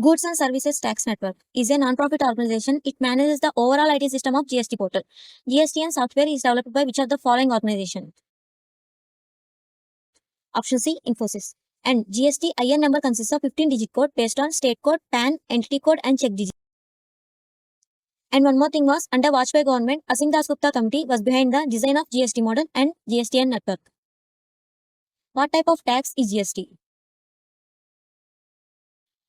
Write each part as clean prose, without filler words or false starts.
Goods and Services Tax Network is a non-profit organization. It manages the overall IT system of GST portal. GSTN software is developed by which of the following organization? Option C, Infosys. And GST IN number consists of 15-digit code based on state code, PAN, entity code, and check digit. And one more thing was, under Vajpayee government, Asim Das Gupta committee was behind the design of GST model and GSTN network. What type of tax is GST?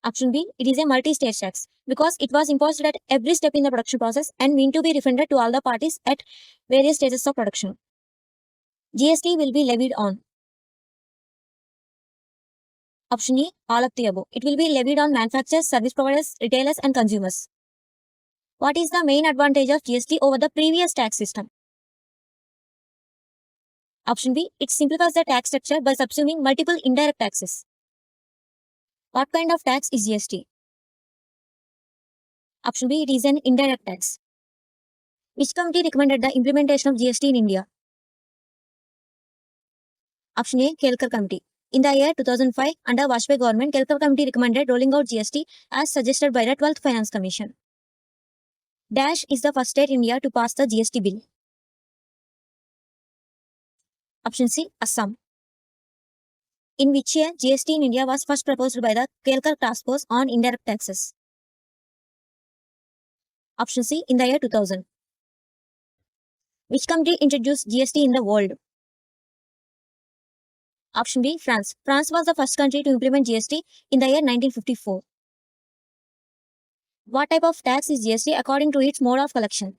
Option B, it is a multi-stage tax because it was imposed at every step in the production process and meant to be refunded to all the parties at various stages of production. GST will be levied on. Option E, all of the above. It will be levied on manufacturers, service providers, retailers, and consumers. What is the main advantage of GST over the previous tax system? Option B, it simplifies the tax structure by subsuming multiple indirect taxes. What kind of tax is GST? Option B, it is an indirect tax. Which committee recommended the implementation of GST in India? Option A, Kelkar Committee. In the year 2005, under Vajpayee government, Kelkar Committee recommended rolling out GST as suggested by the 12th Finance Commission. Dash is the first state in India to pass the GST bill. Option C, Assam. In which year GST in India was first proposed by the Kelkar Task Force on Indirect Taxes? Option C, in the year 2000. Which country introduced GST in the world? Option B, France. France was the first country to implement GST in the year 1954. What type of tax is GST according to its mode of collection?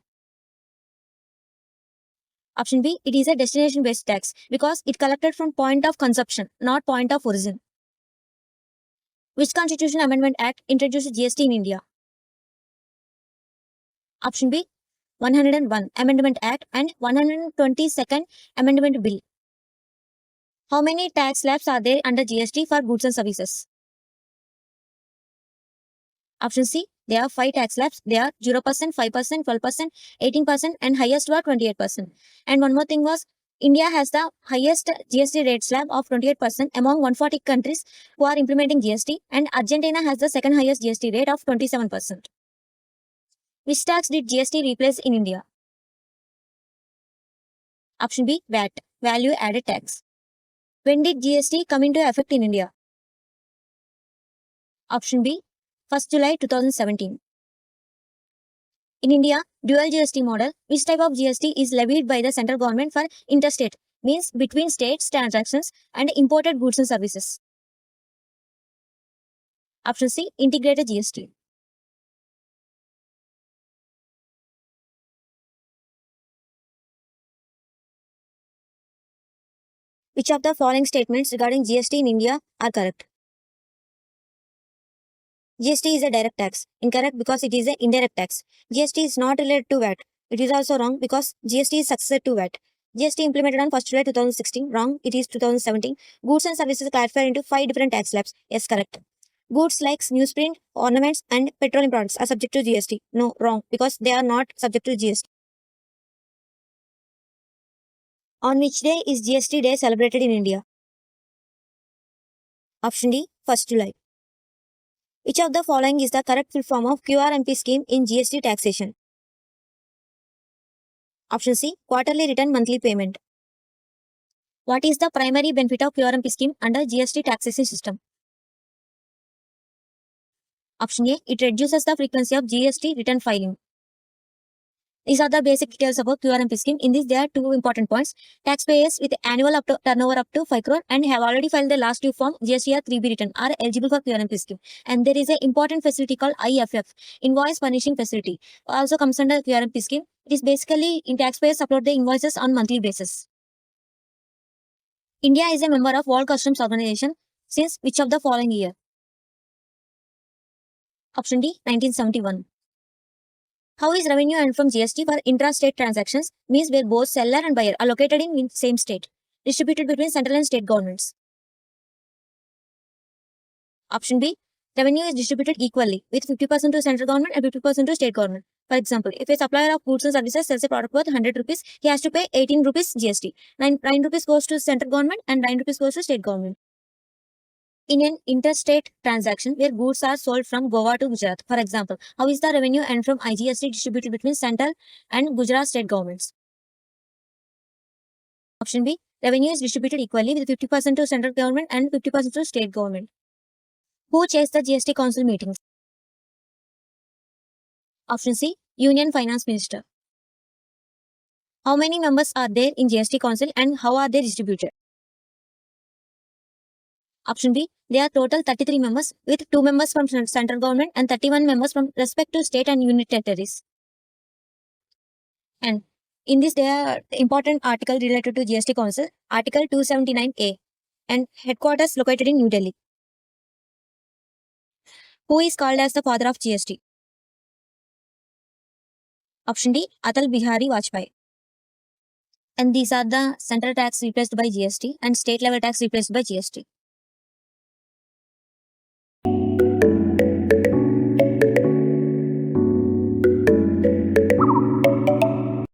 Option B, it is a destination-based tax because it collected from point of consumption, not point of origin. Which Constitution Amendment Act introduced GST in India? Option B, 101 Amendment Act and 122nd Amendment Bill. How many tax slabs are there under GST for goods and services? Option C, there are 5 tax slabs. They are 0%, 5%, 12%, 18%, and highest were 28%. And one more thing was, India has the highest GST rate slab of 28% among 140 countries who are implementing GST, and Argentina has the second highest GST rate of 27%. Which tax did GST replace in India? Option B, VAT, Value Added Tax. When did GST come into effect in India? Option B, 1st July 2017. In India, dual GST model, which type of GST is levied by the central government for interstate, means between states transactions and imported goods and services? Option C, integrated GST. Which of the following statements regarding GST in India are correct? GST is a direct tax. Incorrect because it is an indirect tax. GST is not related to VAT. It is also wrong because GST is successor to VAT. GST implemented on 1st July 2016. Wrong. It is 2017. Goods and services classified into 5 different tax slabs. Yes, correct. Goods like newsprint, ornaments, and petroleum products are subject to GST. No, wrong because they are not subject to GST. On which day is GST Day celebrated in India? Option D, 1st July. Which of the following is the correct full form of QRMP scheme in GST taxation? Option C, quarterly return monthly payment. What is the primary benefit of QRMP scheme under GST taxation system? Option A, it reduces the frequency of GST return filing. These are the basic details about QRMP scheme. In this, there are 2 important points. Taxpayers with annual turnover up to 5 crore and have already filed the last due form GSTR 3B return are eligible for QRMP scheme. And there is an important facility called IFF, Invoice Furnishing Facility, also comes under QRMP scheme. It is basically in taxpayers upload the invoices on monthly basis. India is a member of World Customs Organization since which of the following year? Option D, 1971. How is revenue earned from GST for intra-state transactions? Means where both seller and buyer are located in same state, distributed between central and state governments. Option B, revenue is distributed equally with 50% to central government and 50% to state government. For example, if a supplier of goods and services sells a product worth 100 rupees, he has to pay 18 rupees GST. 9 rupees goes to central government and 9 rupees goes to state government. in an interstate transaction where goods are sold from Goa to Gujarat. For example, how is the revenue earned from IGST distributed between central and Gujarat state governments? Option B, revenue is distributed equally with 50% to central government and 50% to state government. Who chairs the GST council meetings? Option C, Union Finance Minister. How many members are there in GST council and how are they distributed? Option B, there are total 33 members with 2 members from central government and 31 members from respective state and union territories. And in this, there are important article related to GST council, Article 279A, and headquarters located in New Delhi. Who is called as the father of GST? Option D, Atal Bihari Vajpayee. And these are the central tax replaced by GST and state level tax replaced by GST.